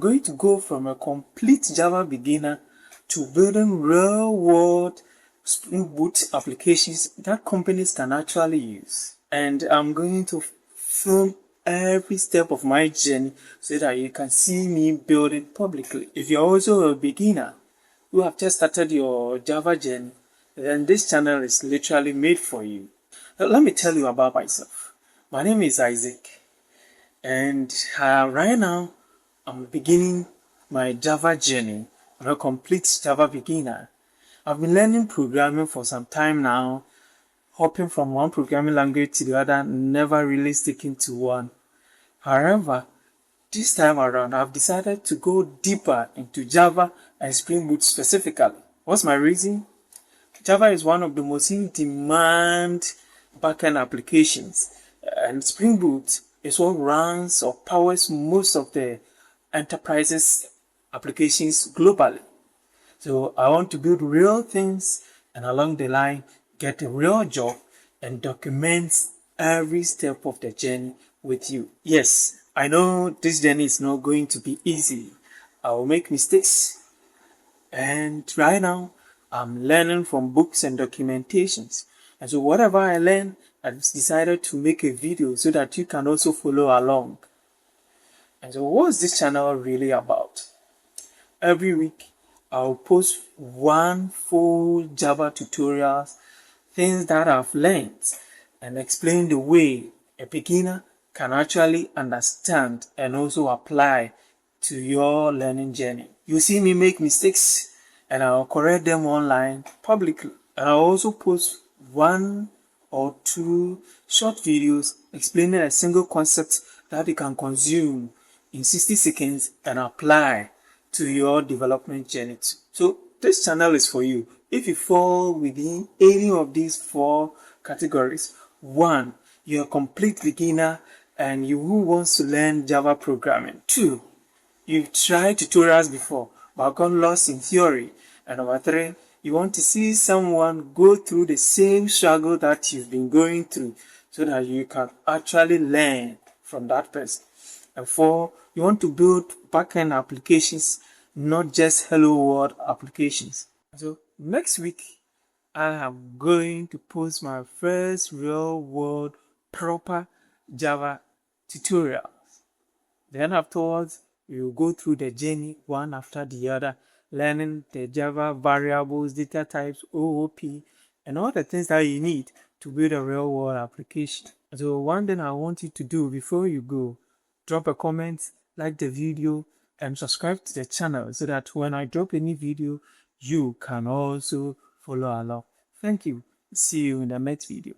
Going to go from a complete Java beginner to building real-world Spring Boot applications that companies can actually use. And I'm going to film every step of my journey so that you can see me build it publicly. If you're also a beginner who have just started your Java journey, then this channel is literally made for you. Now, let me tell you about myself. My name is Isaac, and right now I'm beginning my Java journey. I'm a complete Java beginner. I've been learning programming for some time now, hopping from one programming language to the other, never really sticking to one. However, this time around, I've decided to go deeper into Java and Spring Boot specifically. What's my reason? Java is one of the most in-demand backend applications, and Spring Boot is what runs or powers most of the enterprises applications globally. So I want to build real things and along the line get a real job and document every step of the journey with you. Yes, I know this journey is not going to be easy. I will make mistakes, and right now I'm learning from books and documentations. And so whatever I learn, I've decided to make a video so that you can also follow along. And so what's this channel really about? Every week I'll post one full Java tutorials, things that I've learned, and explain the way a beginner can actually understand and also apply to your learning journey. You see me make mistakes and I'll correct them online publicly. And I'll also post one or two short videos explaining a single concept that you can consume in 60 seconds and apply to your development journey. So this channel is for you. If you fall within any of these four categories: 1, you're a complete beginner and you who wants to learn Java programming. 2, you've tried tutorials before but got lost in theory. And number 3, you want to see someone go through the same struggle that you've been going through so that you can actually learn from that person. And 4, you want to build backend applications, not just hello world applications. So next week, I am going to post my first real world proper Java tutorials. Then afterwards, we will go through the journey one after the other, learning the Java variables, data types, OOP, and all the things that you need to build a real world application. So one thing I want you to do before you go, drop a comment, like the video, and subscribe to the channel so that when I drop any video, you can also follow along. Thank you. See you in the next video.